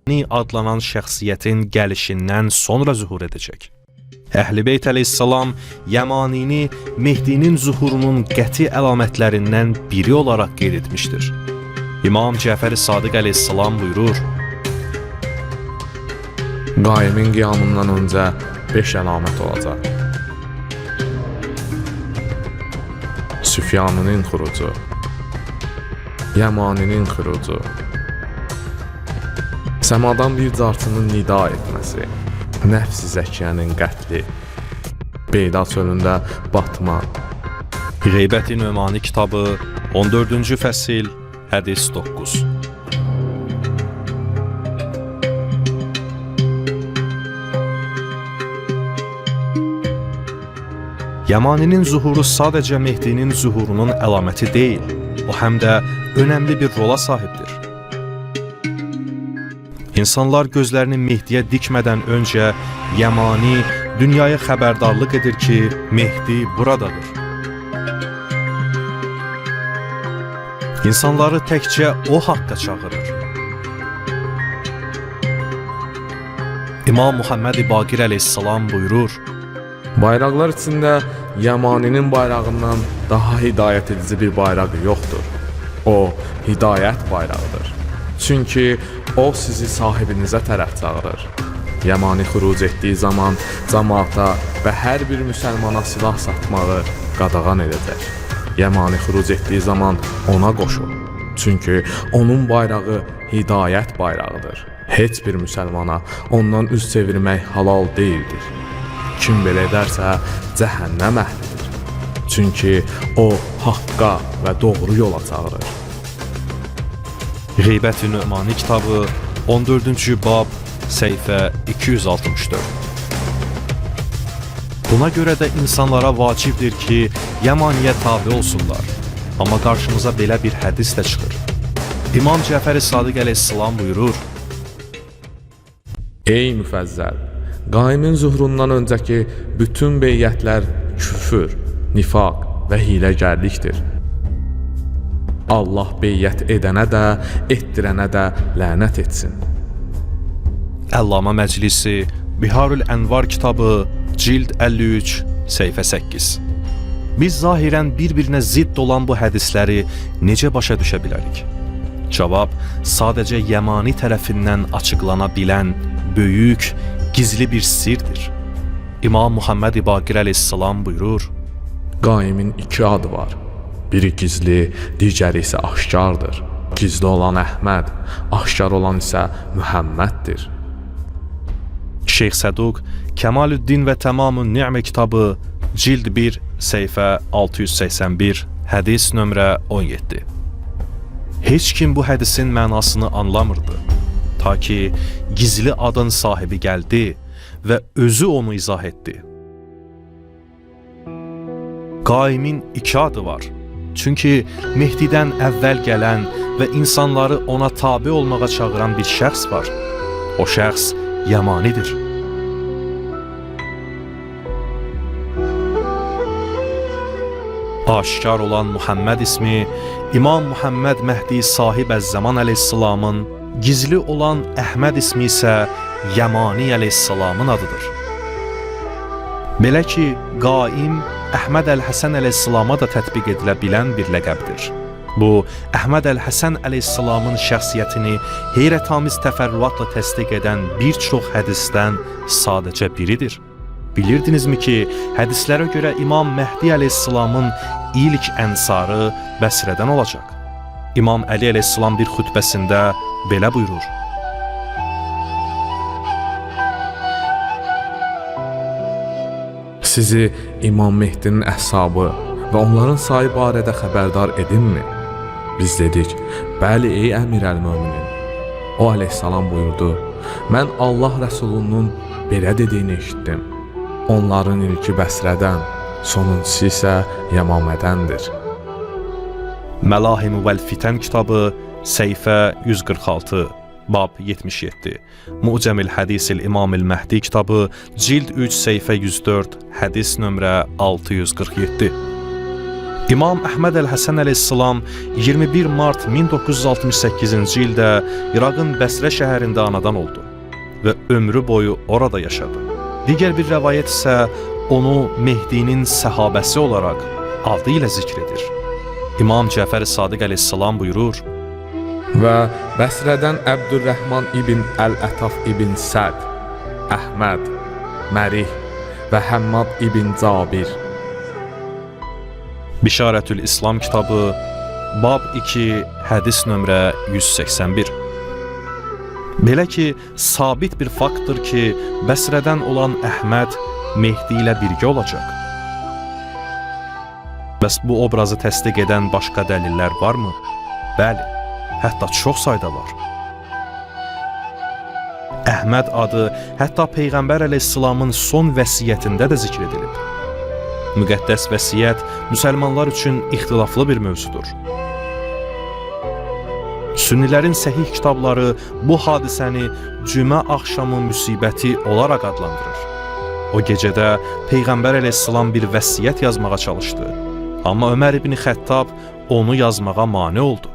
adlanan şəxsiyyətin gəlişindən sonra zuhur edəcək. Əhl-i Beyt əleyhissalam Yəmanini Mehdinin zuhurunun qəti əlamətlərindən biri olaraq qeyd etmişdir. İmam Cəfər-i Sadiq əleyhissalam buyurur: Qaimin qiyamından öncə 5 əlamət olacaq. Süfyaninin xurucu, Yəmaninin xurucu, səmadan bir carçının nida etməsi, nəfs-i zəkiyənin qətli, Beyda çölündə batma. Qeybət-i Nömani kitabı 14-cü fəsil, hədis 9. Yəmaninin zuhuru sadəcə Mehdinin zuhurunun əlaməti deyil, o həm də önəmli bir rola sahibdir. İnsanlar gözlərini Mehdiyə dikmədən öncə Yəmani dünyaya xəbərdarlıq edir ki, Mehdi buradadır. İnsanları təkcə o haqqa çağırır. İmam Muhammed Baqir əleyhissalam buyurur: Bayraqlar içində Yəmaninin bayrağından daha hidayət edici bir bayraq yoxdur. O, hidayət bayrağıdır. Çünki o sizi sahibinizə tərəf çağırır. Yəmani xuruc etdiyi zaman cəmaata və hər bir müsəlmana silah satmağı qadağan edəcək. Yəmani xuruc etdiyi zaman ona qoşul. Çünki onun bayrağı hidayət bayrağıdır. Heç bir müsəlmana ondan üz çevirmək halal deyildir. Kim belə edərsə cəhənnəm əhlidir. Çünki o haqqa və doğru yola çağırır. Qeybət-i Nömani kitabı 14-cü bab, səhifə 264. Buna görə də insanlara vacibdir ki, Yəmaniyə tabi olsunlar. Amma qarşımıza belə bir hədis də çıxır. İmam Cəfər-i Sadiq əleyhissalam buyurur: Ey müfəzzəl! Qaimin zuhrundan öncəki bütün beyyətlər küfür, nifaq və hiləgərlikdir. Allah beyyət edənə də, etdirənə də lənət etsin. Əllamə Məclisi Biharül Ənvar kitabı, cild 53, səhifə 8. Biz zahirən bir-birinə zidd olan bu hədisləri necə başa düşə bilərik? Cavab sadəcə Yəmani tərəfindən açıqlana bilən böyük, gizli bir sirdir. İmam Muhammed Baqir əleyhissalam buyurur: Qaimin 2 adı var. Biri gizli, digəri isə aşkardır. Gizli olan Əhməd, aşkar olan isə Mühəmməddir. Şeyx Səduq Kəmalüddin və Təmamün Ni'mə kitabı, cild 1, səhifə 681, hədis nömrə 17. Heç kim bu hədisin mənasını anlamırdı. Ta ki, gizli adın sahibi gəldi və özü onu izah etdi. Qaimin 2 adı var. Çünki Mehdidən əvvəl gələn və insanları ona tabi olmağa çağıran bir şəxs var. O şəxs Yəmanidir. Aşkar olan Muhammed ismi İmam Muhammed Mehdi Sahib Əz-Zaman əleyhissalamın, gizli olan Əhməd ismi isə Yəmani əleyhissalamın adıdır. Belə ki, Qaim Əhməd Əl-Həsən əleyhissalama da tətbiq edilə bilən bir ləqəbdir. Bu, Əhməd Əl-Həsən əleyhissalamın şəxsiyyətini heyrətamiz təfərrüatla təsdiq edən bir çox hədisdən sadəcə biridir. Bilirdinizmi ki, hədislərə görə İmam Mehdi əleyhissalamın ilk ənsarı Bəsrədən olacaq? İmam Əli əleyhissalam bir xütbəsində belə buyurur: Sizi İmam Mehdinin əhsabı və onların sayı barədə xəbərdar edinmi? Biz dedik: Bəli, ey əmir əl-möminin. O əleyhissalam buyurdu: Mən Allah rəsulunun belə dediyini eşitdim. Onların ilki Bəsrədən, sonuncusu isə Yəmamədəndir. Məlahim vəl Fitən kitabı, səhifə 146, bab 77. Mucəmil Hədisil İmamil Məhdi kitabı, cild 3, səhifə 104, hədis nömrə 647. İmam Əhməd əl-Həsən əleyhissalam 21 mart 1968-ci ildə İraqın Bəsrə şəhərində anadan oldu və ömrü boyu orada yaşadı. Digər bir rəvayət isə onu Mehdinin səhabəsi olaraq adı ilə zikr edir. İmam Cəfər Sadiq əleyhissalam buyurur: və Bəsrədən Əbdürrəhman ibn Əl-Ətaf ibn Səd, Əhməd, Mərih və Həmmad ibn Cabir. Bişarətül İslam kitabı, Bab 2, hədis nömrə 181. Belə ki, sabit bir faktdır ki, Bəsrədən olan Əhməd Mehdi ilə birgə olacaq. Bəs bu obrazı təsdiq edən başqa dəlillər varmı? Bəli, hətta çox sayda var. Əhməd adı hətta Peyğəmbər əleyhissalamın son vəsiyyətində də zikr edilib. Müqəddəs vəsiyyət müsəlmanlar üçün ixtilaflı bir mövzudur. Sünnilərin səhih kitabları bu hadisəni cümə axşamı müsibəti olaraq adlandırır. O gecədə Peyğəmbər əleyhissalam bir vəsiyyət yazmağa çalışdı. Amma Ömər ibn Xəttab onu yazmağa mane oldu.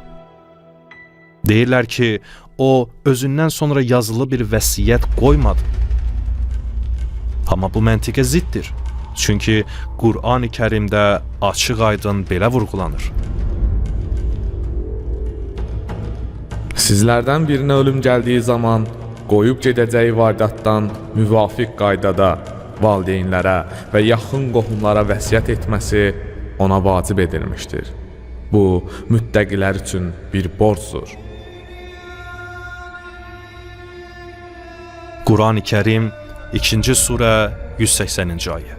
Deyirlər ki, o özündən sonra yazılı bir vəsiyyət qoymadı. Amma bu məntiqə ziddir. Çünki Qur'an-ı Kərimdə açıq-aydın belə vurğulanır. Sizlərdən birinə ölüm gəldiyi zaman qoyub gedəcəyi varidatdan müvafiq qaydada valideynlərə və yaxın qohumlara vəsiyyət etməsi ona vacib edilmişdir. Bu, müttəqilər üçün bir borcdur. Qur'an-ı Kərim 2-ci surə 180-ci ayə.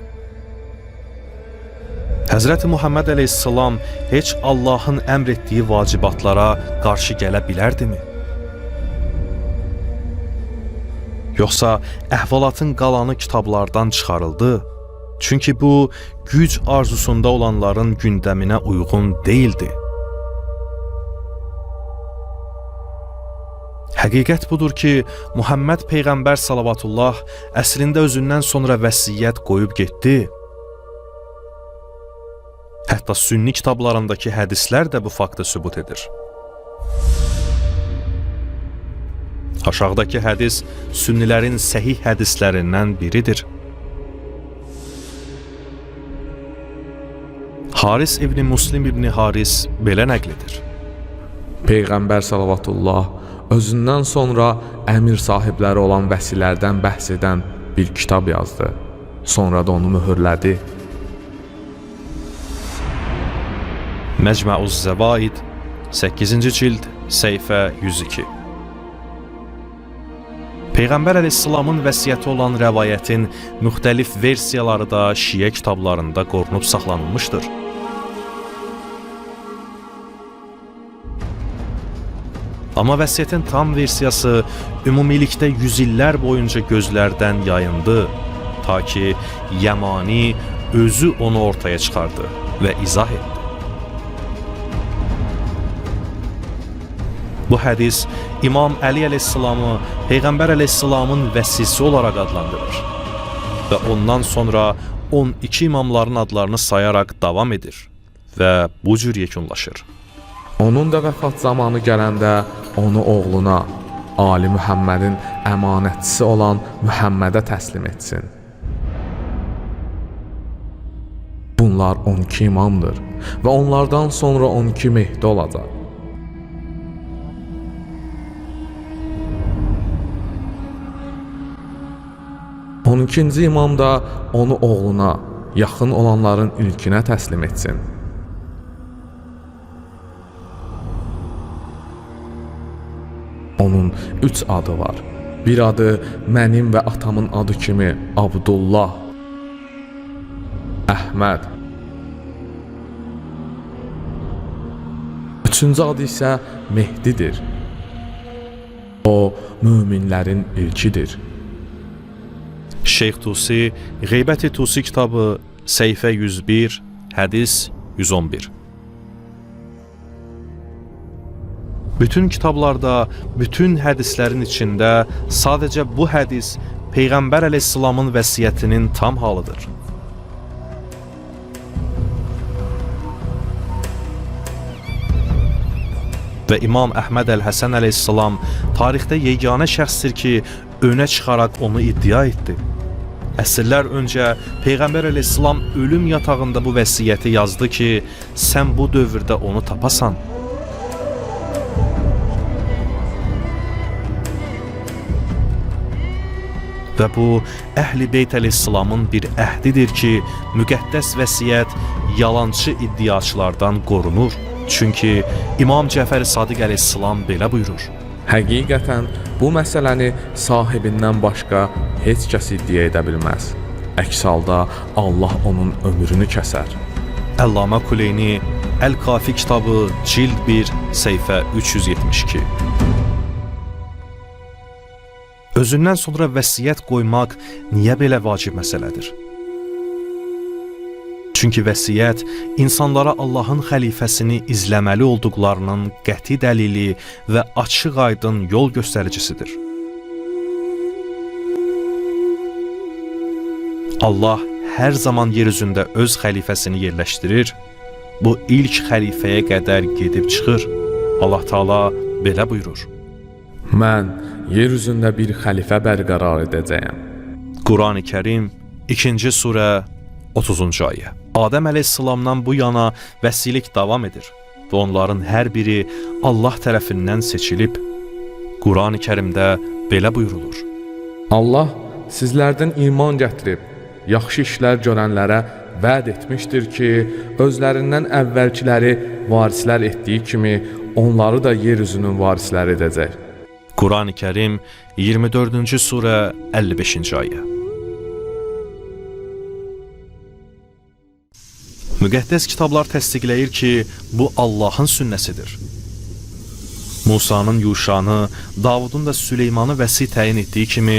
Həzrəti Muhammed əleyhissalam heç Allahın əmr etdiyi vacibatlara qarşı gələ bilərdimi? Yoxsa əhvalatın qalanı kitablardan çıxarıldı? Çünki bu, güc arzusunda olanların gündəminə uyğun deyildi. Həqiqət budur ki, Muhammed Peyğəmbər salavatullah əslində özündən sonra vəsiyyət qoyub getdi. Hətta sünni kitablarındakı hədislər də bu faktı sübut edir. Aşağıdakı hədis sünnilərin səhih hədislərindən biridir. Haris ibn Muslim ibn Haris belə nəql edir. Peyğəmbər salavatullah özündən sonra əmir sahibləri olan vəsilərdən bəhs edən bir kitab yazdı. Sonra da onu mühürlədi. Məcməuz Zəvaid 8-ci cild səhifə 102. Peyğəmbər əleyhissalamın vəsiyyəti olan rəvayətin müxtəlif versiyaları da şiə kitablarında qorunub saxlanılmışdır. Amma vəsiyyətin tam versiyası ümumilikdə yüzillər boyunca gözlərdən yayındı, ta ki Yəmani özü onu ortaya çıxardı və izah etdi. Bu hədis İmam Əli əleyhissalamı Peyğəmbər əleyhissalamın vəsisi olaraq adlandırır və ondan sonra 12 imamların adlarını sayaraq davam edir və bu cür yekunlaşır. Onun da vəfat zamanı gələndə onu oğluna, Ali Muhammedin əmanətçisi olan Muhammedə təslim etsin. Bunlar 12 imamdır və onlardan sonra 12 Mehdi olacaq. On ikinci imam da onu oğluna, yaxın olanların ilkinə təslim etsin. Onun 3 adı var. Bir adı mənim və atamın adı kimi Abdullah, Əhməd. Üçüncü adı isə Mehdidir. O, müminlərin ilkidir. Şeyx Tusi, Qeybət-i Tusi kitabı, səhifə 101, hədis 111. Bütün kitablarda, bütün hədislərin içində sadəcə bu hədis Peyğəmbər əleyhissalamın vəsiyyətinin tam halıdır. və İmam Əhməd əl-Həsən əleyhissalam tarixdə yeganə şəxsdir ki, önə çıxaraq onu iddia etdi. Əsrlər öncə Peyğəmbər əleyhissalam ölüm yatağında bu vəsiyyəti yazdı ki, sən bu dövrdə onu tapasan. Və bu, Əhl-i Beyt əleyhissalamın bir əhdidir ki, müqəddəs vəsiyyət yalançı iddiaçılardan qorunur. Çünki İmam Cəfər Sadiq əleyhissalam belə buyurur. Həqiqətən bu məsələni sahibindən başqa heç kəs iddia edə bilməz. Əks halda Allah onun ömrünü kəsər. Əllamə Kuleyni Əl-Kafi kitabı cild 1 səhifə 372. Özündən sonra vəsiyyət qoymaq niyə belə vacib məsələdir? Çünki vəsiyyət insanlara Allahın xəlifəsini izləməli olduqlarının qəti dəlili və açıq-aydın yol göstəricisidir. Allah hər zaman yer üzündə öz xəlifəsini yerləşdirir. Bu ilk xəlifəyə qədər gedib çıxır. Allah Taala belə buyurur. Mən yer üzündə bir xəlifə bərqərar edəcəyəm. Qurani Kərim 2-ci surə 30-cu ayə. Adəm əleyhissalamdan bu yana vəsilik davam edir və onların hər biri Allah tərəfindən seçilib. Qurani Kərimdə belə buyurulur. Allah sizlərdən iman gətirib, yaxşı işlər görənlərə vəd etmişdir ki, özlərindən əvvəlkiləri varislər etdiyi kimi onları da yer üzünün varisləri edəcək. Qurani Kərim 24-cü surə 55-ci ayə. Müqəddəs kitablar təsdiqləyir ki, bu Allahın sünnəsidir. Musanın Yuşanı, Davudun da Süleymanı vəsi təyin etdiyi kimi,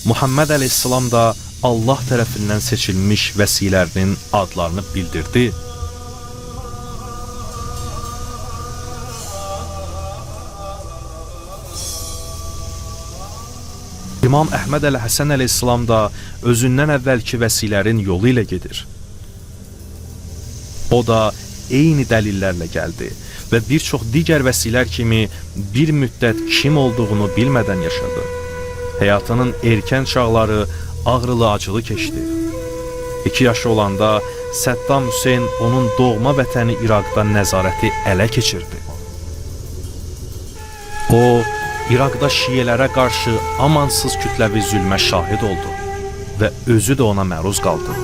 Muhammed əleyhissalam da Allah tərəfindən seçilmiş vəsilərinin adlarını bildirdi. İmam Əhməd əl-Həsən əleyhissalam da özündən əvvəlki vəsilərin yolu ilə gedir. O da eyni dəlillərlə gəldi və bir çox digər vəsilər kimi bir müddət kim olduğunu bilmədən yaşadı. Həyatının erkən çağları ağrılı-acılı keçdi. 2 yaşı olanda Səddam Hüseyn onun doğma vətəni İraqda nəzarəti ələ keçirdi. O, İraqda şiələrə qarşı amansız kütləvi zülmə şahid oldu və özü də ona məruz qaldı.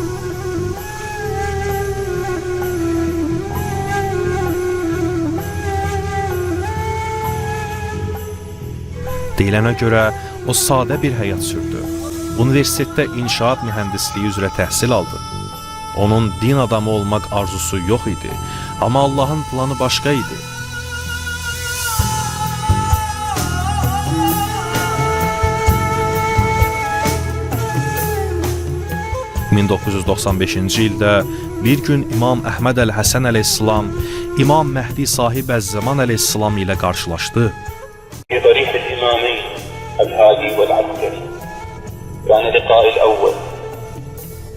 Deyilənə görə o sadə bir həyat sürdü. Universitetdə inşaat mühəndisliyi üzrə təhsil aldı. Onun din adamı olmaq arzusu yox idi, amma Allahın planı başqa idi. ...1995-ci ildə bir gün İmam Əhməd əl-Həsən əleyhissalam İmam Məhdi Sahib əz-Zaman əleyhissalam ilə qarşılaşdı. في طريق الإمامين الهادي والعسكري كان اللقاء الأول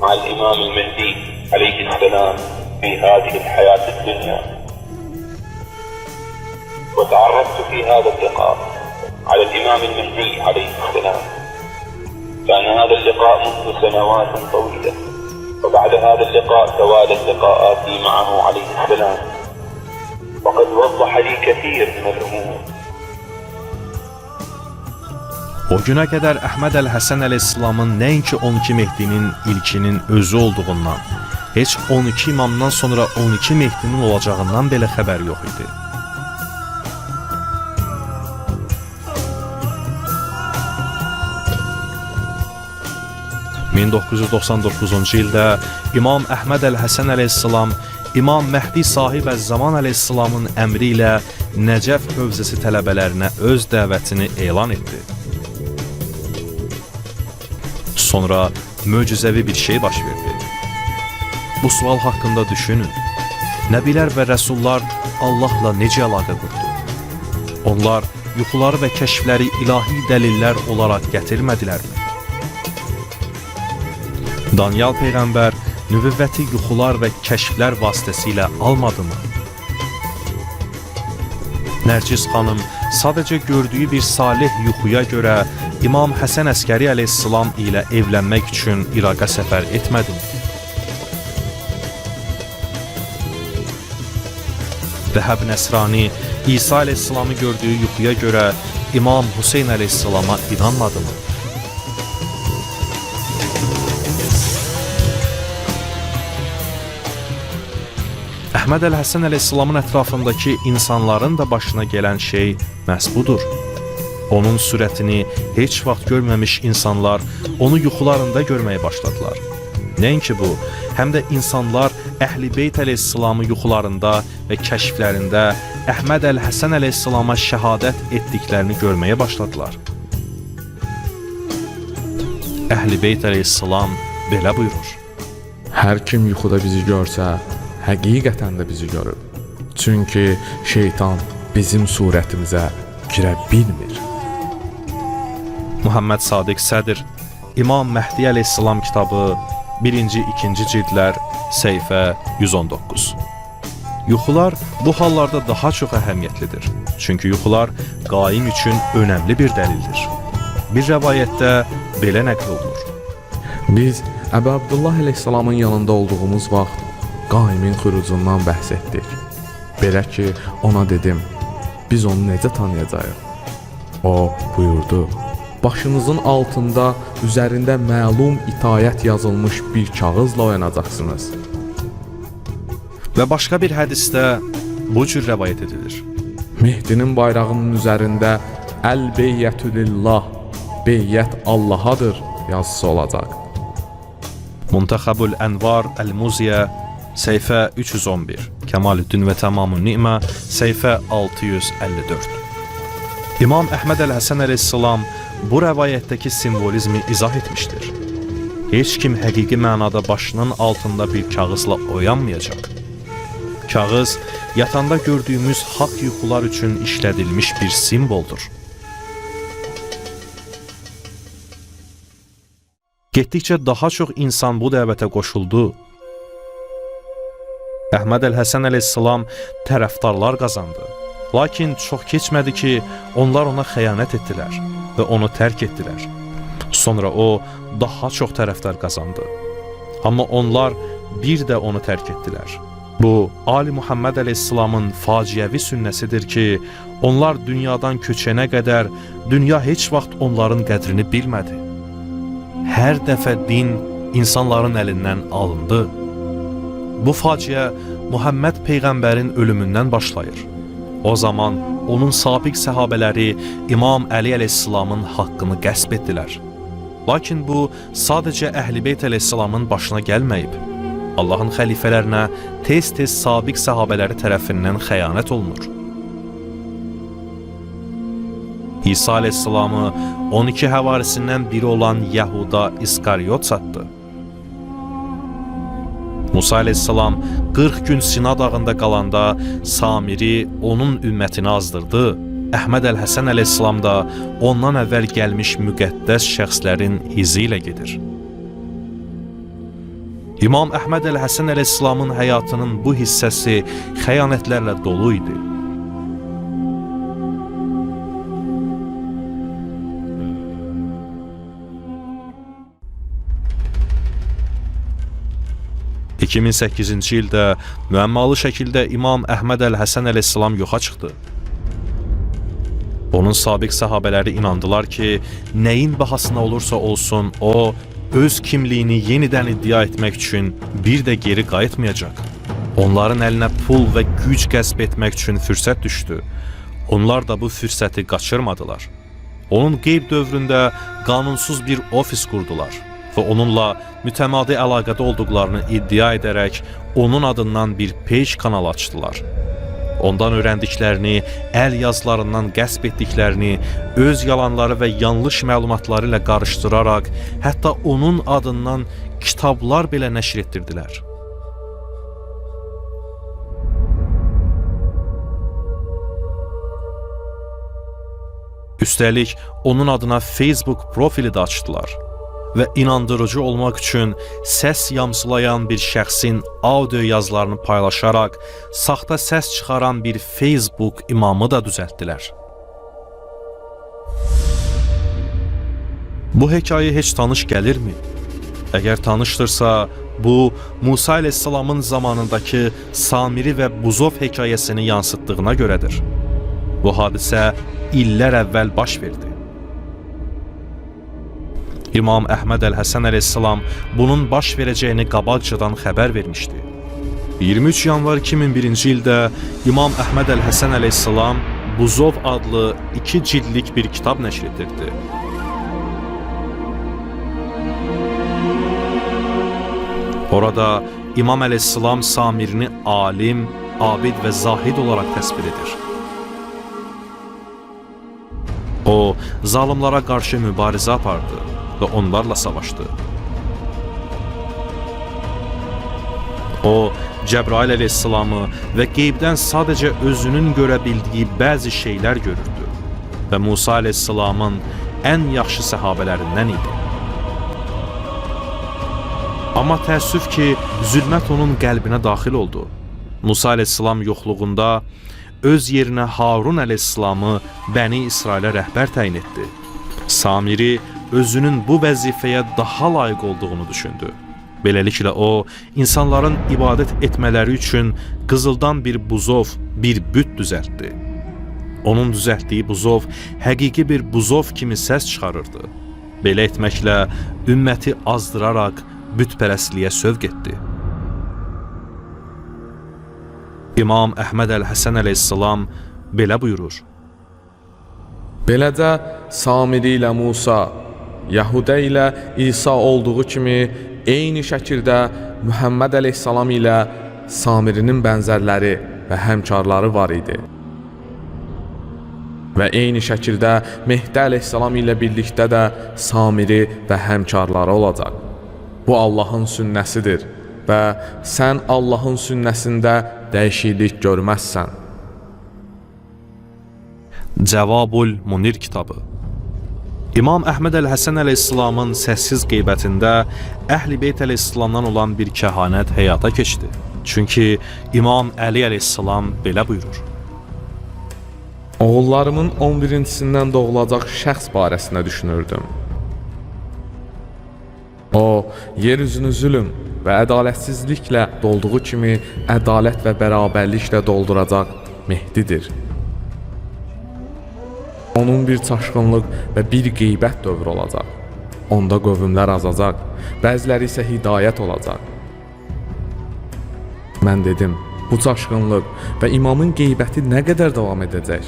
مع الإمام المهدي عليه السلام في هذه الحياة الدنيا، وتعرفت في هذا اللقاء على الإمام المهدي عليه السلام. كان هذا اللقاء منذ سنوات طويلة، وبعد هذا اللقاء توالت لقاءاتي معه عليه السلام، وقد وضح لي كثير من الأمور. O günə qədər Əhməd əl-Həsən əleyhissalamın nəinki 12 Mehdinin ilkinin özü olduğundan, heç 12 imamdan sonra 12 Mehdinin olacağından belə xəbər yox idi. ...1999-cu ildə İmam Əhməd əl-Həsən əleyhissalam İmam Məhdi Sahib əz-Zaman əleyhissalamın əmri ilə Nəcəf hövzəsi tələbələrinə öz dəvətini elan etdi. Sonra möcüzəvi bir şey baş verdi. Bu sual haqqında düşünün. Nəbilər və rəsullar Allahla necə əlaqə qurdu? Onlar yuxuları və kəşfləri ilahi dəlillər olaraq gətirmədilərmi? Daniel Peyğəmbər nübüvvəti yuxular və kəşflər vasitəsilə almadımı? Nərgiz xanım sadəcə gördüyü bir salih yuxuya görə İmam Həsən Əskəri əleyhissalam ilə evlənmək üçün İraqa səfər etmədi. Vəhəb Nəsrani İsa əleyhissalamı gördüyü yuxuya görə İmam Hüseyn əleyhissalama inanmadı mı? Əhməd Əl-Həsən əleyhissalamın ətrafındakı insanların da başına gələn şey məhz budur. Onun surətini heç vaxt görməmiş insanlar onu yuxularında görməyə başladılar. Nəinki bu, həm də insanlar Əhl-i Beyt əleyhissalamı yuxularında və kəşflərində Əhməd Əl-Həsən əleyhissalama şəhadət etdiklərini görməyə başladılar. Əhl-i Beyt əleyhissalam belə buyurur: Hər kim yuxuda bizi görsə, həqiqətən də bizi görür. Çünki şeytan bizim surətimizə girə bilmir. Muhammed Sadiq Sədr İmam Məhdi əleyhissalam kitabı 1-ci, 2-ci cildlər, səhifə 119. Yuxular bu hallarda daha çox əhəmiyyətlidir. Çünki yuxular qaim üçün önəmli bir dəlildir. Bir rəvayətdə belə nəql olunur: Biz Əbu Abdullah əleyhissalamın yanında olduğumuz vaxt qaimin xurucundan bəhs etdik. Belə ki, ona dedim, biz onu necə tanıyacağıq? O buyurdu: Başınızın altında üzərində məlum itayət yazılmış bir kağızla oyanacaqsınız. Və başqa bir hədisdə bu cür rəvayət edilir: Mehdinin bayrağının üzərində Əl-Beyyətü lillah, beyyət Allahadır yazısı olacaq. Muntaxabul Ənvar Əl-Muziyə, səhifə 311, Kəmalüddin və Təmamun Ni'mə, səhifə 654. İmam Əhməd Əl-Həsən əleyhissalam bu rəvayətdəki simvolizmi izah etmişdir. Heç kim həqiqi mənada başının altında bir kağızla oyanmayacaq. Kağız, yatanda gördüyümüz haqq yuxular üçün işlədilmiş bir simvoldur. Getdikcə daha çox insan bu dəvətə qoşuldu. Əhməd Əl-Həsən əleyhissalam tərəfdarlar qazandı. Lakin çox keçmədi ki, onlar ona xəyanət etdilər və onu tərk etdilər. Sonra o daha çox tərəfdar qazandı. Amma onlar bir də onu tərk etdilər. Bu, Ali Muhammed əleyhissalamın faciəvi sünnəsidir ki, onlar dünyadan köçənə qədər dünya heç vaxt onların qədrini bilmədi. Hər dəfə din insanların əlindən alındı. Bu faciə Muhammed Peyğəmbərin ölümündən başlayır. O zaman onun sabiq səhabələri İmam Əli əleyhissalamın haqqını qəsb etdilər. Lakin bu, sadəcə Əhl-i Beyt əleyhissalamın başına gəlməyib. Allahın xəlifələrinə tez-tez sabiq səhabələri tərəfindən xəyanət olunur. İsa əleyhissalamı 12 həvarisindən biri olan Yahuda İskaryot satdı. Musa əleyhissalam 40 gün Sina dağında qalanda Samiri onun ümmətini azdırdı. Əhməd Əl-Həsən əleyhissalam da ondan əvvəl gəlmiş müqəddəs şəxslərin izi ilə gedir. İmam Əhməd Əl-Həsən əleyhissalamın həyatının bu hissəsi xəyanətlərlə dolu idi. – 2008-ci ildə müəmmalı şəkildə İmam Əhməd Əl-Həsən əleyhissalam yoxa çıxdı. Onun sabiq səhabələri inandılar ki, nəyin bahasına olursa olsun, o, öz kimliyini yenidən iddia etmək üçün bir də geri qayıtmayacaq. Onların əlinə pul və güc qəsb etmək üçün fürsət düşdü. Onlar da bu fürsəti qaçırmadılar. Onun qeyb dövründə qanunsuz bir ofis qurdular və onunla mütəmadi əlaqədə olduqlarını iddia edərək onun adından bir page kanal açdılar. Ondan öyrəndiklərini, əl yazılarından qəsb etdiklərini, öz yalanları və yanlış məlumatları ilə qarışdıraraq, hətta onun adından kitablar belə nəşr etdirdilər. Üstəlik, onun adına Facebook profili də açdılar. və inandırıcı olmaq üçün səs yamsılayan bir şəxsin audio yazılarını paylaşaraq saxta səs çıxaran bir Facebook imamı da düzəltdilər. Bu hekayə heç tanış gəlirmi? Əgər tanışdırsa, bu Musa əleyhissalamın zamanındakı Samiri və Buzov hekayəsini yansıtdığına görədir. Bu hadisə illər əvvəl baş verdi. İmam Əhməd Əl-Həsən əleyhissalam bunun baş verəcəyini qabaqcadan xəbər vermişdi. 23 yanvar 2001-ci ildə İmam Əhməd Əl-Həsən əleyhissalam Buzov adlı 2 cildlik bir kitab nəşr etdirdi. Orada İmam əleyhissalam Samirini alim, abid və zahid olaraq təsvir edir. O, zalimlara qarşı mübarizə apardı və onlarla savaşdı. O, Cəbrail əleyhissalamı və qeybdən sadəcə özünün görə bildiyi bəzi şeylər görürdü və Musa əleyhissalamın ən yaxşı səhabələrindən idi. Amma təəssüf ki, zülmət onun qəlbinə daxil oldu. Musa əleyhissalam yoxluğunda öz yerinə Harun əleyhissalamı Bəni İsrailə rəhbər təyin etdi. Samiri özünün bu vəzifəyə daha layiq olduğunu düşündü. Beləliklə o, insanların ibadət etmələri üçün qızıldan bir buzov, bir büt düzəltdi. Onun düzəltdiyi buzov həqiqi bir buzov kimi səs çıxarırdı. Belə etməklə ümməti azdıraraq bütpərəstliyə sövq etdi. İmam Əhməd Əl-Həsən əleyhissalam belə buyurur. Beləcə Samiri ilə Musa, Yahudə ilə İsa olduğu kimi eyni şəkildə Muhammed əleyhissalam ilə Samirinin bənzərləri və həmkarları var idi. Və eyni şəkildə Mehdi əleyhissalam ilə birlikdə də Samiri və həmkarları olacaq. Bu Allahın sünnəsidir və sən Allahın sünnəsində dəyişiklik görməzsən. Cavabul Munir kitabı. İmam Əhməd Əl-Həsən əleyhissalamın səssiz qeybətində Əhl-i Beyt əleyhissalamdan olan bir kəhanət həyata keçdi. Çünki İmam Əli əleyhissalam belə buyurur. Oğullarımın 11-cisindən doğulacaq şəxs barəsində düşünürdüm. O, yeryüzünü zülm və ədalətsizliklə dolduğu kimi ədalət və bərabərliklə dolduracaq Mehdidir. Onun bir çaşqınlıq və bir qeybət dövrü olacaq. Onda qövmlər azacaq, bəziləri isə hidayət olacaq. Mən dedim, bu çaşqınlıq və imamın qeybəti nə qədər davam edəcək?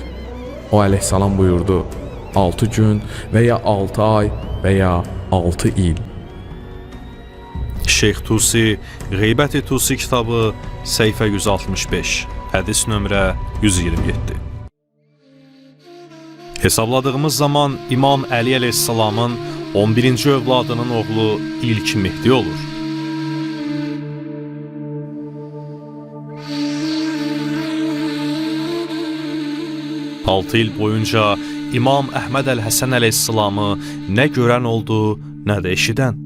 O əleyhissalam buyurdu, 6 gün və ya 6 ay və ya 6 il. Şeyx Tusi, Qeybət-i Tusi kitabı, səhifə 165, hədis nömrə 127. Hesabladığımız zaman İmam Əli əleyhissalamın 11-ci övladının oğlu ilk Mehdi olur. Altı il boyunca İmam Əhməd Əl-Həsən əleyhissalamı nə görən oldu, nə də eşidən.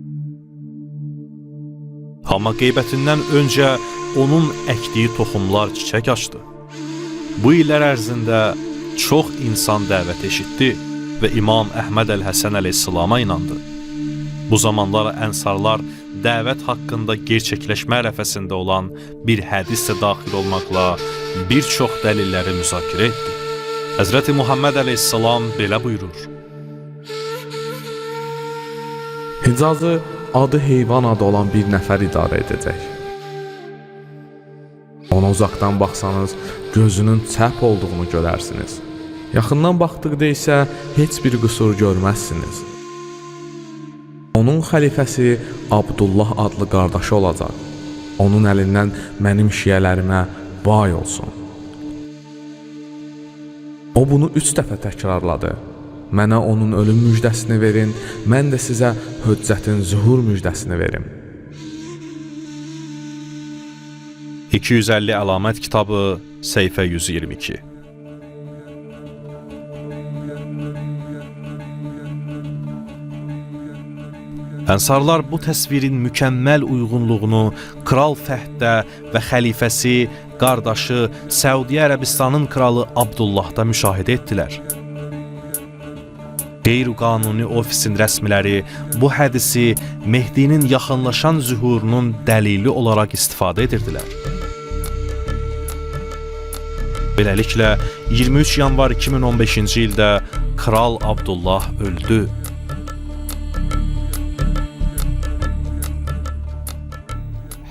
Amma qeybətindən öncə onun əkdiyi toxumlar çiçək açdı. Bu illər ərzində çox insan dəvət eşitdi və İmam Əhməd Əl-Həsən əleyhissalama inandı. Bu zamanlar ənsarlar dəvət haqqında gerçəkləşmə ərəfəsində olan bir hədislə daxil olmaqla bir çox dəlilləri müzakirə etdi. Həzrəti Muhammed əleyhissalam belə buyurur. Hicazı adı heyvan adı olan bir nəfər idarə edəcək. Ona uzaqdan baxsanız, gözünün çəp olduğunu görərsiniz. Yaxından baxdıqda isə heç bir qüsur görməzsiniz. Onun xəlifəsi Abdullah adlı qardaşı olacaq. Onun əlindən mənim şiyələrimə vay olsun. O bunu 3 dəfə təkrarladı. Mənə onun ölüm müjdəsini verin, mən də sizə höccətin zuhur müjdəsini verim. 250 əlamət kitabı, səhifə 122. Ənsarlar bu təsvirin mükəmməl uyğunluğunu Kral Fəhdə və xəlifəsi, qardaşı Səudiyyə Ərəbistanın kralı Abdullahda müşahidə etdilər. Qeyri-qanuni ofisin rəsmiləri bu hədisi Mehdinin yaxınlaşan zühurunun dəlili olaraq istifadə edirdilər. Beləliklə, 23 yanvar 2015-ci ildə Kral Abdullah öldü.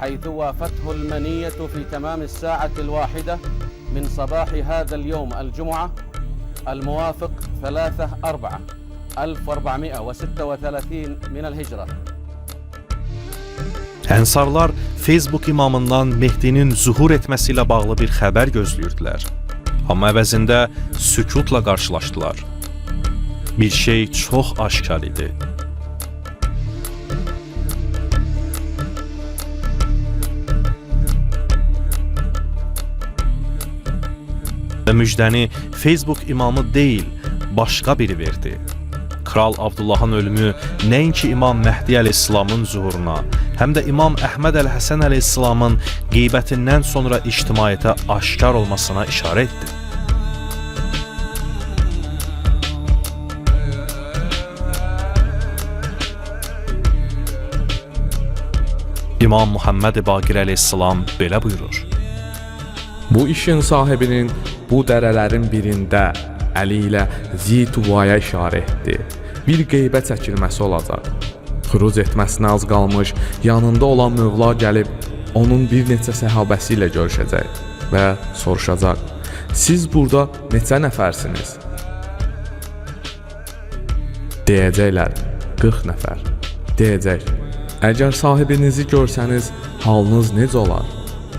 حيث وافته المنية في تمام الساعة الواحدة من صباح هذا اليوم الجمعة الموافق 3/4/1436 من الهجرة. Ənsarlar Facebook imamından Mehdinin zuhur etməsi ilə bağlı bir xəbər gözləyirdilər. Amma əvəzində sükutla qarşılaşdılar. Bir şey çox aşkar idi. Və müjdəni Facebook imamı deyil, başqa biri verdi. Kral Abdullahın ölümü nəinki İmam Məhdi əleyhissalamın zuhuruna, həm də İmam Əhməd əl-Həsən əleyhissalamın qeybətindən sonra ictimaiyyətə aşkar olmasına işarə etdi. İmam Muhammed Baqir əleyhissalam belə buyurur: Bu işin sahibinin bu dərələrin birində əli ilə Zituvaya işarə etdi. Bir qeybə çəkilməsi olacaq. Xüruc etməsinə az qalmış, yanında olan Mövla gəlib onun bir neçə səhabəsi ilə görüşəcək və soruşacaq: Siz burada neçə nəfərsiniz? Deyəcəklər: 40 nəfər. Deyəcək: Əgər sahibinizi görsəniz, halınız necə olar?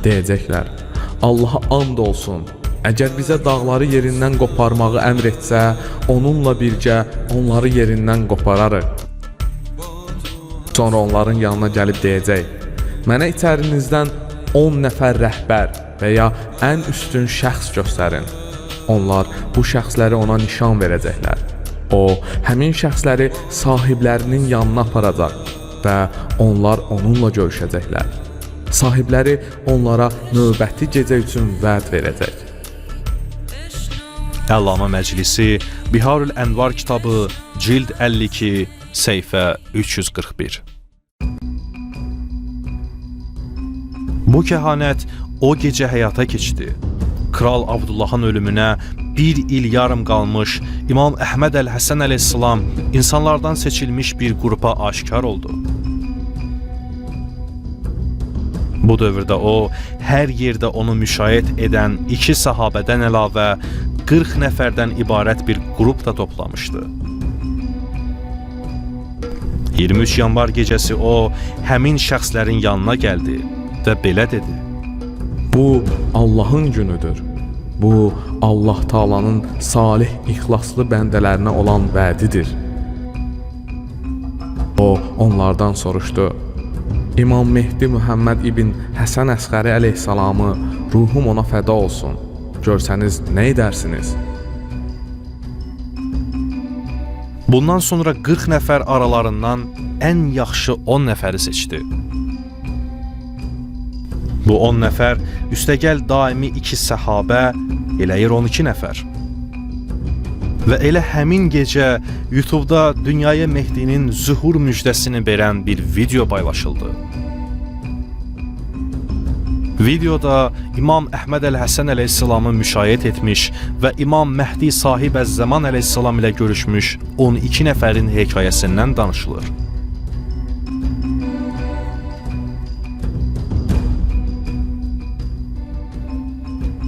Deyəcəklər: Allaha and olsun, əgər bizə dağları yerindən qoparmağı əmr etsə, onunla birgə onları yerindən qopararıq. Sonra onların yanına gəlib deyəcək: Mənə içərinizdən 10 nəfər rəhbər və ya ən üstün şəxs göstərin. Onlar bu şəxsləri ona nişan verəcəklər. O, həmin şəxsləri sahiblərinin yanına aparacaq və onlar onunla görüşəcəklər. Sahibləri onlara növbəti gecə üçün vəd verəcək. Əllamə Məclisi, Biharül Ənvar kitabı, cild 52, səhifə 341. Bu kəhanət o gecə həyata keçdi. Kral Abdullahın ölümünə 1 il yarım qalmış İmam Əhməd əl-Həsən əleyhissalam insanlardan seçilmiş bir qrupa aşkar oldu. Bu dövrdə o, hər yerdə onu müşayiət edən 2 sahabədən əlavə 40 nəfərdən ibarət bir qrup da toplamışdı. 23 yanvar gecəsi o, həmin şəxslərin yanına gəldi və belə dedi: Bu Allahın günüdür. Bu Allah Taala'nın salih, ixlaslı bəndələrinə olan vədidir. O onlardan soruşdu: İmam Mehdi Muhammed ibn Həsən Əsqəri əleyhissalamı ruhum ona fəda olsun. Görsəniz nə edərsiniz? Bundan sonra 40 nəfər aralarından ən yaxşı 10 nəfəri seçdi. Bu 10 nəfər üstəgəl daimi 2 səhabə, eləyir 12 nəfər. Və elə həmin gecə YouTube'da dünyaya Mehdinin zühur müjdəsini verən bir video paylaşıldı. Videoda İmam Əhməd əl-Həsən əleyhissalamı müşayiət etmiş və İmam Məhdi sahib əz-zaman əleyhissalam ilə görüşmüş 12 nəfərin hekayəsindən danışılır.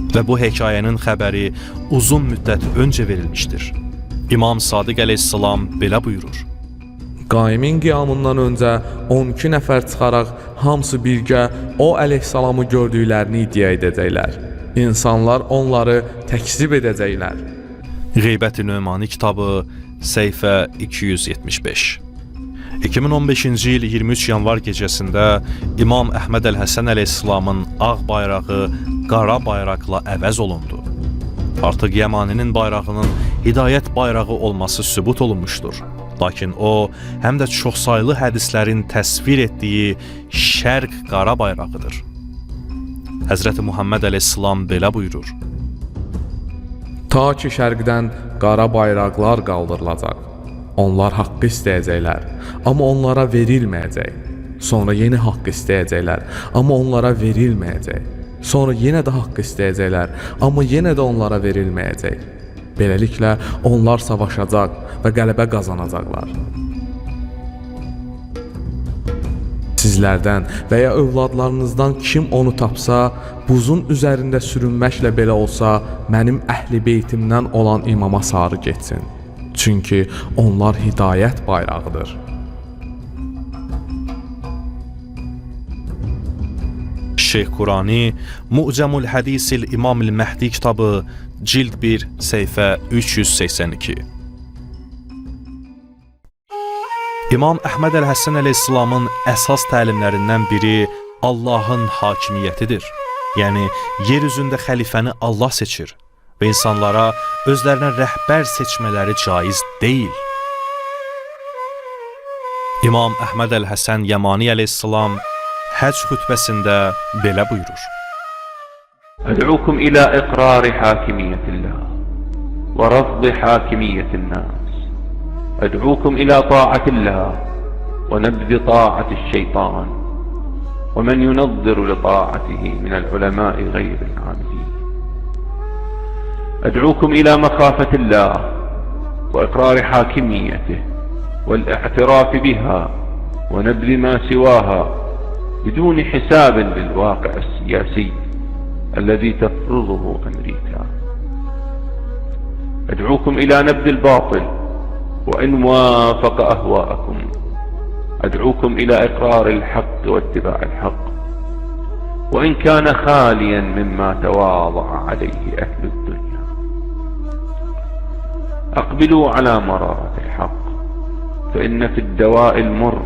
Və bu hekayənin xəbəri uzun müddət öncə verilmişdir. İmam Sadiq əleyhissalam belə buyurur: Qaimin qiyamından öncə 12 nəfər çıxaraq hamısı birgə o əleyhissalamı gördüklərini iddia edəcəklər. İnsanlar onları təkzib edəcəklər. Qeybət-i Nömani kitabı, səhifə 275. 2015-ci il 23 yanvar gecəsində İmam Əhməd əl-Həsən əleyhissalamın ağ bayrağı qara bayraqla əvəz olundu. Artıq Yəmaninin bayrağının hidayət bayrağı olması sübut olunmuşdur. Lakin o, həm də çoxsaylı hədislərin təsvir etdiyi şərq qara bayrağıdır. Həzrəti Muhammed əleyhissalam belə buyurur: Ta ki şərqdən qara bayraqlar qaldırılacaq. Onlar haqqı istəyəcəklər, amma onlara verilməyəcək. Sonra yenə haqqı istəyəcəklər, amma onlara verilməyəcək. Sonra yenə də haqqı istəyəcəklər, amma yenə də onlara verilməyəcək. Beləliklə onlar savaşacaq və qələbə qazanacaqlar. Sizlərdən və ya övladlarınızdan kim onu tapsa, buzun üzərində sürünməklə belə olsa, mənim əhli beytimdən olan imama sarı getsin. Çünki onlar hidayət bayrağıdır. Şeyx Qurani Mu'camul Hadisil İmamil Məhdi kitabı cild 1 səhifə 382. İmam Əhməd əl-Həsən əleyhissalamın əsas təlimlərindən biri Allahın hakimiyyətidir. Yəni, yer üzündə xəlifəni Allah seçir və insanlara özlərinə rəhbər seçmələri caiz deyil. İmam Əhməd əl-Həsən Yəmani əleyhissalam Həcc xütbəsində belə buyurur: أدعوكم إلى إقرار حاكمية الله ورفض حاكمية الناس. أدعوكم إلى طاعة الله ونبذ طاعة الشيطان ومن ينظر لطاعته من العلماء غير العاملين. أدعوكم إلى مخافة الله وإقرار حاكميته والاعتراف بها ونبذ ما سواها بدون حساب للواقع السياسي الذي تفرضه أمريكا. أدعوكم إلى نبذ الباطل وإن وافق أهواءكم. أدعوكم إلى إقرار الحق واتباع الحق وإن كان خاليا مما تواضع عليه أهل الدنيا. أقبلوا على مرارة الحق فإن في الدواء المر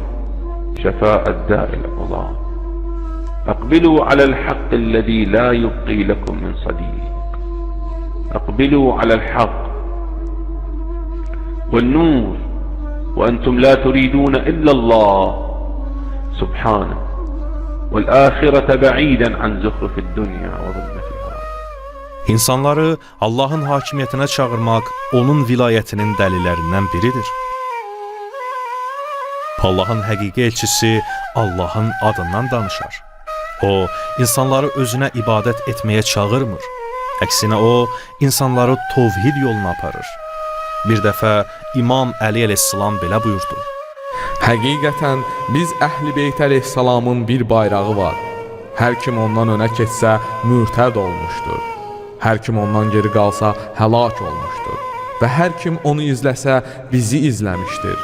شفاء الداء العظام. أقبلوا على الحق الذي لا يبقي لكم من صديق. أقبلوا على الحق والنور وأنتم لا تريدون إلا الله سبحانه والآخرة بعيدا عن زخرف الدنيا وظلمتها. İnsanları Allahın hakimiyyətinə çağırmaq onun vilayətinin dəlillərindən biridir. Allahın həqiqi elçisi Allahın adından danışar. O, insanları özünə ibadət etməyə çağırmır. Əksinə o, insanları tovhid yoluna aparır. Bir dəfə İmam Əli əleyhissalam belə buyurdu: Həqiqətən biz Əhl-i Beyt əleyhissalamın bir bayrağı var. Hər kim ondan önə keçsə mürtəd olmuşdur. Hər kim ondan geri qalsa həlak olmuşdur. Və hər kim onu izləsə bizi izləmişdir.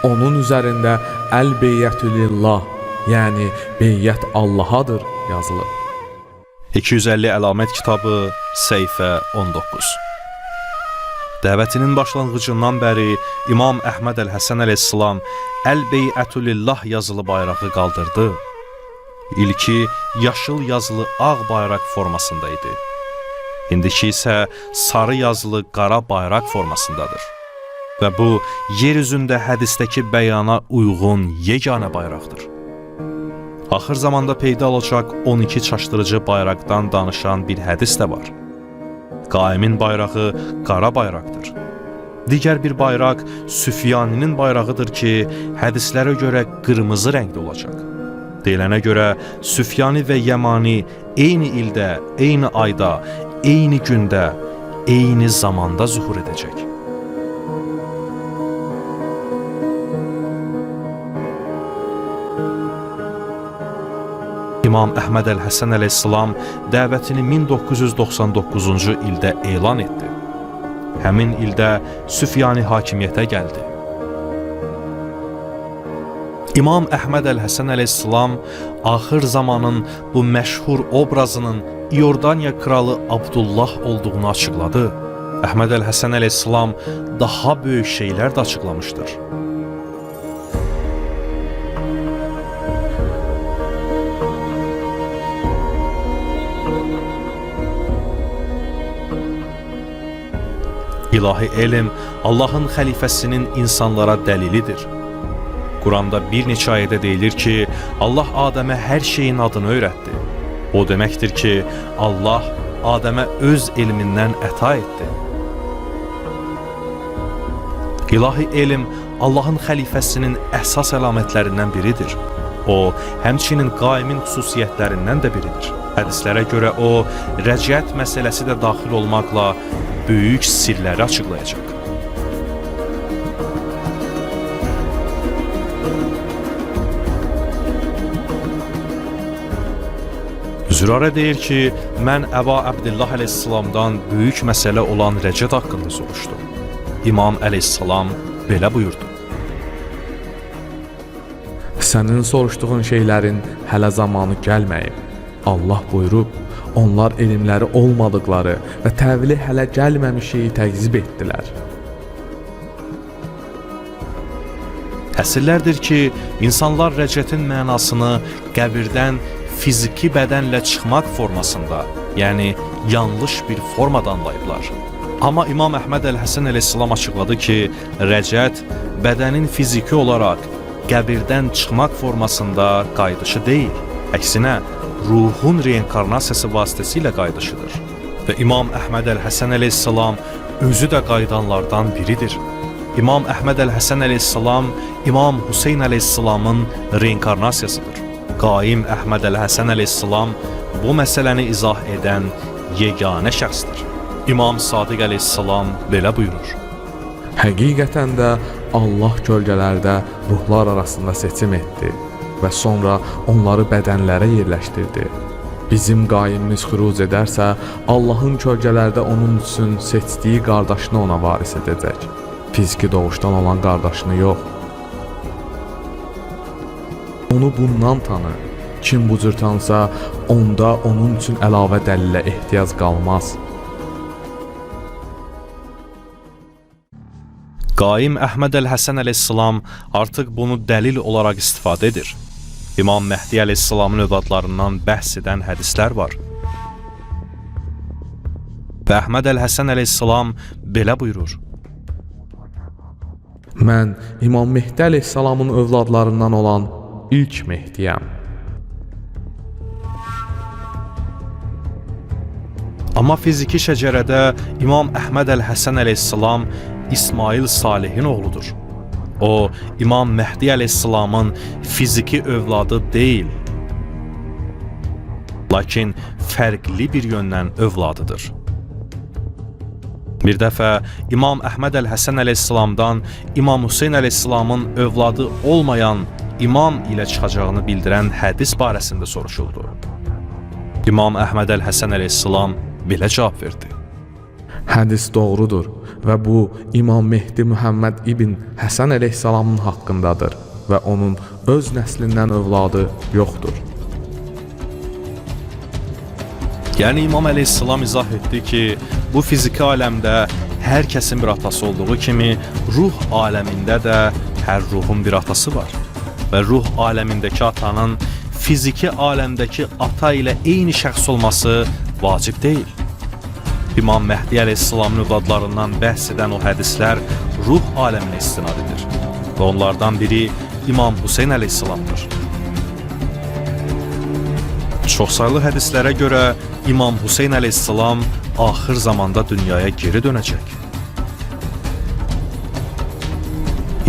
Onun üzərində Əl-Beyyətü Lillah, yəni beyyət Allahadır yazılıb. 250 əlamət kitabı səhifə 19. Dəvətinin başlanğıcından bəri İmam Əhməd əl-Həsən əleyhissalam Əl-Beyyətü Lillah yazılı bayrağı qaldırdı. İlki yaşıl yazılı ağ bayraq formasında idi. İndiki isə sarı yazılı qara bayraq formasındadır. Və bu, yer üzündə hədisdəki bəyana uyğun yeganə bayraqdır. Axır zamanda peyda olacaq 12 çaşdırıcı bayraqdan danışan bir hədis də var. Qaimin bayrağı qara bayraqdır. Digər bir bayraq Süfyaninin bayrağıdır ki, hədislərə görə qırmızı rəngdə olacaq. Deyilənə görə Süfyani və Yəmani eyni ildə, eyni ayda, eyni gündə, eyni zamanda zuhur edəcək. İmam Əhməd əl-Həsən əleyhissalam dəvətini 1999-cu ildə elan etdi. Həmin ildə Süfyani hakimiyyətə gəldi. İmam Əhməd əl-Həsən əleyhissalam axır zamanın bu məşhur obrazının İordaniya kralı Abdullah olduğunu açıqladı. Əhməd əl-Həsən əleyhissalam daha böyük şeylər də açıqlamışdır. İlahi elm Allahın xəlifəsinin insanlara dəlilidir. Quranda bir neçə ayədə deyilir ki, Allah Adəmə hər şeyin adını öyrətdi. O deməkdir ki, Allah Adəmə öz elmindən əta etdi. İlahi elm Allahın xəlifəsinin əsas əlamətlərindən biridir. O, həmçinin qaimin xüsusiyyətlərindən də biridir. Hədislərə görə o, rəcət məsələsi də daxil olmaqla böyük sirləri açıqlayacaq. Zürarə deyir ki, mən Əba Əbdillah əleyhissalamdan böyük məsələ olan rəcət haqqında soruşdum. İmam əleyhissalam belə buyurdu. Sənin soruşduğun şeylərin hələ zamanı gəlməyib. Allah buyurub, onlar elmləri olmadıqları və təvili hələ gəlməmiş şeyi təqzib etdilər. Əsrlərdir ki, insanlar rəcətin mənasını qəbirdən fiziki bədənlə çıxmaq formasında, yəni yanlış bir formada anlayıblar. Amma İmam Əhməd Əl-Həsən əleyhissalam açıqladı ki, rəcət bədənin fiziki olaraq qəbirdən çıxmaq formasında qayıdışı deyil, əksinə ruhun reinkarnasiyası vasitəsilə qayıdışıdır. Və İmam Əhməd Əl-Həsən əleyhissalam özü də qayıdanlardan biridir. İmam Əhməd Əl-Həsən əleyhissalam İmam Hüseyn əleyhissalamın reinkarnasiyasıdır. Qaim Əhməd Əl-Həsən əleyhissalam bu məsələni izah edən yeganə şəxsdir. İmam Sadiq əleyhissalam belə buyurur. Həqiqətən də Allah kölgələrdə ruhlar arasında seçim etdi və sonra onları bədənlərə yerləşdirdi. Bizim qaimimiz xüruc edərsə, Allahın kölgələrdə onun üçün seçdiyi qardaşını ona varis edəcək. Fiziki doğuşdan olan qardaşını yox. Onu bundan tanı. Kim bu cür tanısa, onda onun üçün əlavə dəlilə ehtiyac qalmaz. Qaim Əhməd Əl-Həsən əleyhissalam artıq bunu dəlil olaraq istifadə edir. İmam Məhdi əleyhissalamın övladlarından bəhs edən hədislər var. Və Əhməd Əl-Həsən əleyhissalam belə buyurur. Mən İmam Mehdi əleyhissalamın övladlarından olan ilk Mehdiyəm. Amma fiziki şəcərədə İmam Əhməd Əl-Həsən əleyhissalam İsmail Salihin oğludur. O, İmam Məhdi əleyhissalamın fiziki övladı deyil, lakin fərqli bir yöndən övladıdır. Bir dəfə İmam Əhməd Əl-Həsən əleyhissalamdan İmam Hüseyn əleyhissalamın övladı olmayan imam ilə çıxacağını bildirən hədis barəsində soruşuldu. İmam Əhməd Əl-Həsən əleyhissalam belə cavab verdi. Hədis doğrudur və bu İmam Mehdi Muhammed ibn Həsən əleyhissalamın haqqındadır və onun öz nəslindən övladı yoxdur. Yəni İmam əleyhissalam izah etdi ki, bu fiziki aləmdə hər kəsin bir atası olduğu kimi, ruh aləmində də hər ruhun bir atası var. Və ruh aləmindəki atanın fiziki aləmdəki ata ilə eyni şəxs olması vacib deyil. İmam Məhdi əleyhissalamın övladlarından bəhs edən o hədislər ruh aləminə istinad edir. Və onlardan biri İmam Hüseyn əleyhissalamdır. Çoxsaylı hədislərə görə İmam Hüseyn əleyhissalam axır zamanda dünyaya geri dönəcək.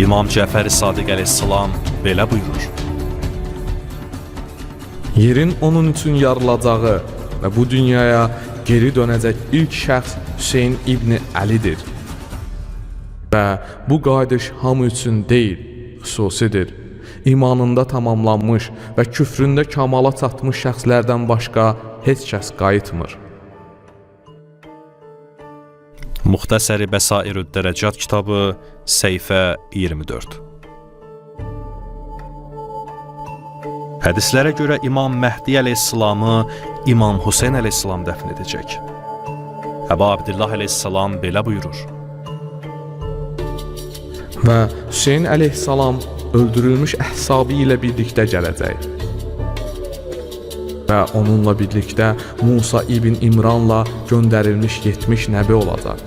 İmam Cəfər-i Sadiq əleyhissalam belə buyurur. Yerin onun üçün yarılacağı və bu dünyaya geri dönəcək ilk şəxs Hüseyn İbni Əlidir. Və bu qayıdış hamı üçün deyil, xüsusidir. İmanında tamamlanmış və küfründə kamala çatmış şəxslərdən başqa heç kəs qayıtmır. Muxtəsəri Bəsairüd Dərəcat kitabı, səhifə 24. Hədislərə görə İmam Məhdi əleyhissalamı İmam Hüseyn əleyhissalam dəfn edəcək. Əba Abdillah əleyhissalam belə buyurur. Və Hüseyn əleyhissalam öldürülmüş əhsabı ilə birlikdə gələcək. Və onunla birlikdə Musa ibn İmranla göndərilmiş 70 nəbi olacaq.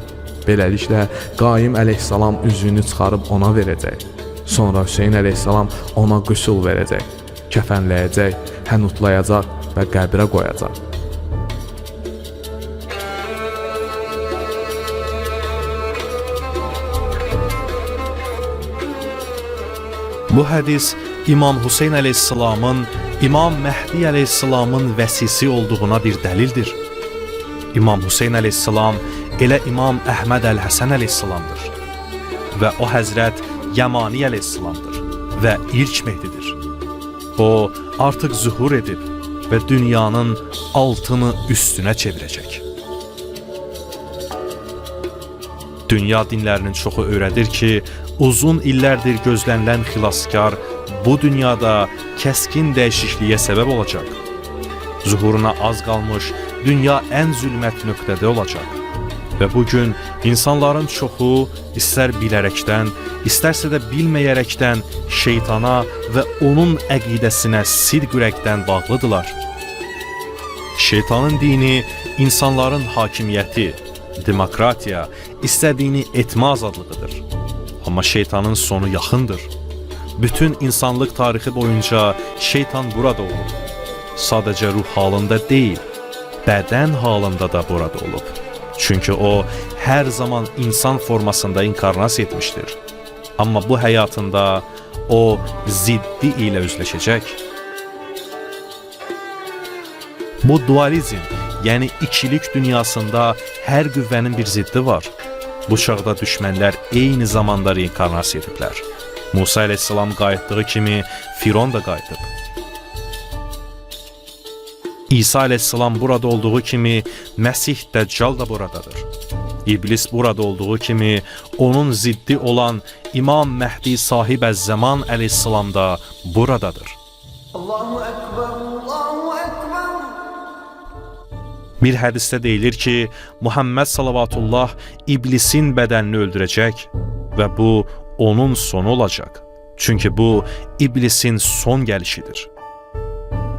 Beləliklə Qaim əleyhissalam üzüyünü çıxarıb ona verəcək. Sonra Hüseyn əleyhissalam ona qüsul verəcək, kəfənləyəcək, hənutlayacaq və qəbrə qoyacaq. Bu hədis İmam Hüseyn əleyhissalamın İmam Məhdi əleyhissalamın vəsisi olduğuna bir dəlildir. İmam Hüseyn əleyhissalam elə İmam Əhməd əl-Həsən əleyhissalamdır və o Həzrət Yəmani əleyhissalamdır və ilk Mehdidir. O artıq zühur edib və dünyanın altını üstünə çevirəcək. Dünya dinlərinin çoxu öyrədir ki, uzun illərdir gözlənilən xilaskar bu dünyada kəskin dəyişikliyə səbəb olacaq. Zuhuruna az qalmış dünya ən zülmət nöqtədə olacaq. Və bugün insanların çoxu istər bilərəkdən, istərsə də bilməyərəkdən şeytana və onun əqidəsinə sidq ürəkdən bağlıdırlar. Şeytanın dini insanların hakimiyyəti, demokratiya, istədiyini etmə azadlığıdır. Amma şeytanın sonu yaxındır. Bütün insanlıq tarixi boyunca şeytan burada olub. Sadəcə ruh halında deyil, bədən halında da burada olub. Çünki o hər zaman insan formasında inkarnasiya etmişdir. Amma bu həyatında o ziddi ilə üzləşəcək. Bu dualizm, yəni ikilik dünyasında hər qüvvənin bir ziddi var. Bu çağda düşmənlər eyni zamanda reinkarnasiya ediblər. Musa əleyhissalam qayıtdığı kimi Firon da qayıdıb. İsa əleyhissalam burada olduğu kimi Məsih Dəccal da buradadır. İblis burada olduğu kimi onun ziddi olan İmam Məhdi Sahib əz-Zaman əleyhissalam da buradadır. Allahu Ekber, Allahu Ekber. Bir hədisdə deyilir ki, Muhammed salavatullah iblisin bədənini öldürəcək və bu onun sonu olacaq. Çünki bu iblisin son gəlişidir.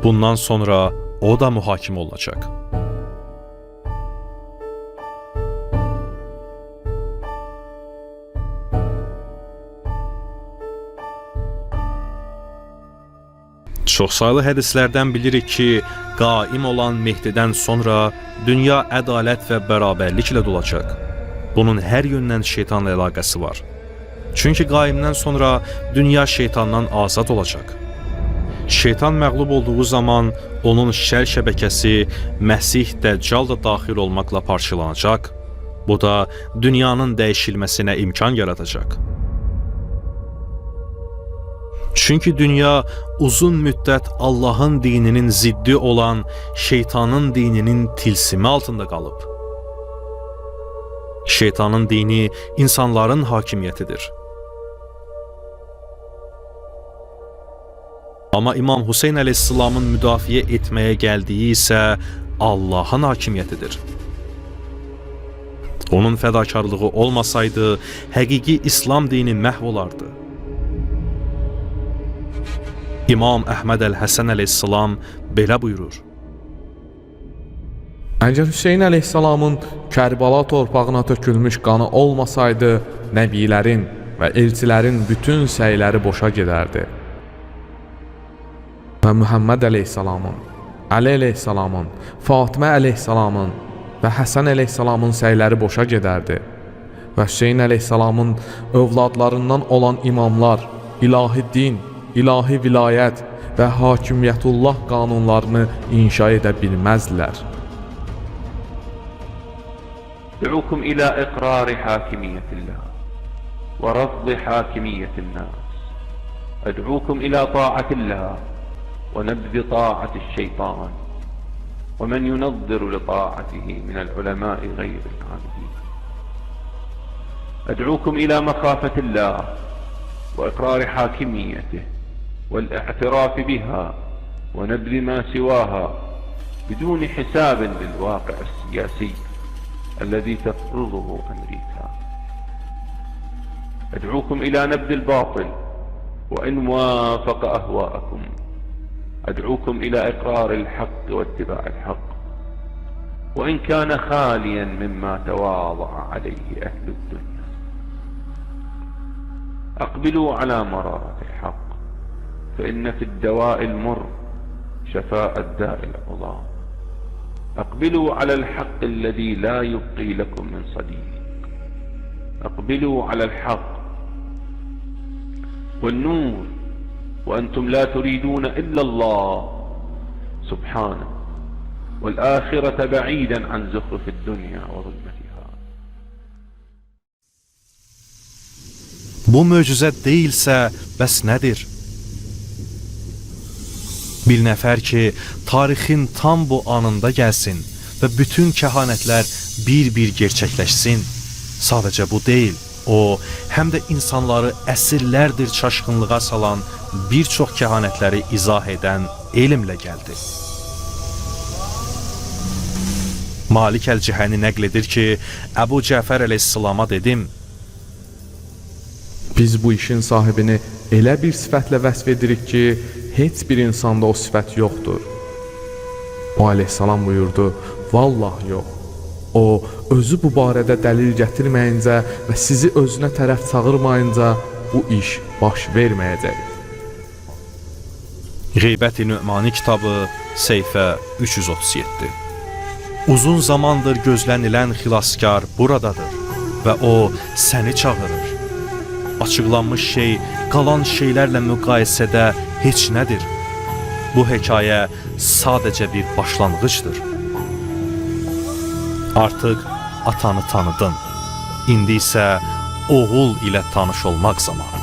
Bundan sonra o da mühakimə olacaq. Çoxsaylı hədislərdən bilirik ki, qaim olan Mehdidən sonra dünya ədalət və bərabərliklə dolacaq. Bunun hər yöndən şeytanla əlaqəsi var. Çünki qaimdən sonra dünya şeytandan azad olacaq. Şeytan məğlub olduğu zaman onun şər şəbəkəsi Məsih Dəccal da daxil olmaqla parçalanacaq. Bu da dünyanın dəyişilməsinə imkan yaradacaq. Çünki dünya uzun müddət Allahın dininin ziddi olan şeytanın dininin tilsimi altında qalıb. Şeytanın dini insanların hakimiyyətidir. Amma İmam Hüseyn əleyhissalamın müdafiə etməyə gəldiyi isə Allahın hakimiyyətidir. Onun fədakarlığı olmasaydı, həqiqi İslam dini məhv olardı. İmam Əhməd əl-Həsən əleyhissalam belə buyurur. Əgər Hüseyn əleyhissalamın Kərbala torpağına tökülmüş qanı olmasaydı, nəbilərin və elçilərin bütün səyləri boşa gedərdi. Və Muhammed əleyhissalamın, Əli əleyhissalamın, Fatimə əleyhissalamın və Həsən əleyhissalamın səyləri boşa gedərdi. Və Hüseyn əleyhissalamın övladlarından olan imamlar, ilahi din, ilahi vilayət və hakimiyyətullah qanunlarını inşa edə bilməzdilər. أدعوكم إلى إقرار حاكمية الله ورفض حاكمية الناس. أدعوكم إلى طاعة الله ونبذ طاعة الشيطان ومن ينظر لطاعته من العلماء غير العاملين. أدعوكم إلى مخافة الله وإقرار حاكميته والاعتراف بها ونبذ ما سواها بدون حساب للواقع السياسي الذي تفرضه أمريكا. أدعوكم إلى نبذ الباطل وإن وافق أهواءكم. أدعوكم إلى إقرار الحق واتباع الحق. وإن كان خاليا مما تواضع عليه أهل الدنيا. أقبلوا على مرارة الحق، فإن في الدواء المر شفاء الداء العظام. أقبلوا على الحق الذي لا يبقي لكم من صديق. أقبلوا على الحق والنور وأنتم لا تريدون إلا الله سبحانه، والآخرة بعيدا عن زخرف الدنيا وظلمتها. Bu möcüzə deyilsə, bəs nədir? Bir nəfər ki, tarixin tam bu anında gəlsin və bütün kəhanətlər bir-bir gerçəkləşsin. Sadəcə bu deyil, o, həm də insanları əsrlərdir çaşqınlığa salan bir çox kəhanətləri izah edən elmlə gəldi. Malik Əl-Cihəni nəql edir ki, Əbu Cəfər əleyhissalama dedim, Biz bu işin sahibini elə bir sifətlə vəsf edirik ki, heç bir insanda o sifət yoxdur. O əleyhissalam buyurdu, vallah yox. O, özü bu barədə dəlil gətirməyincə və sizi özünə tərəf çağırmayınca bu iş baş verməyəcək. Qeybət-i Nü'mani kitabı, səhifə 337. Uzun zamandır gözlənilən xilaskar buradadır və o səni çağırır. Açıqlanmış şey qalan şeylərlə müqayisədə heç nədir. Bu hekayə sadəcə bir başlanğıcdır. Artıq atanı tanıdın. İndi isə oğul ilə tanış olmaq zamanı.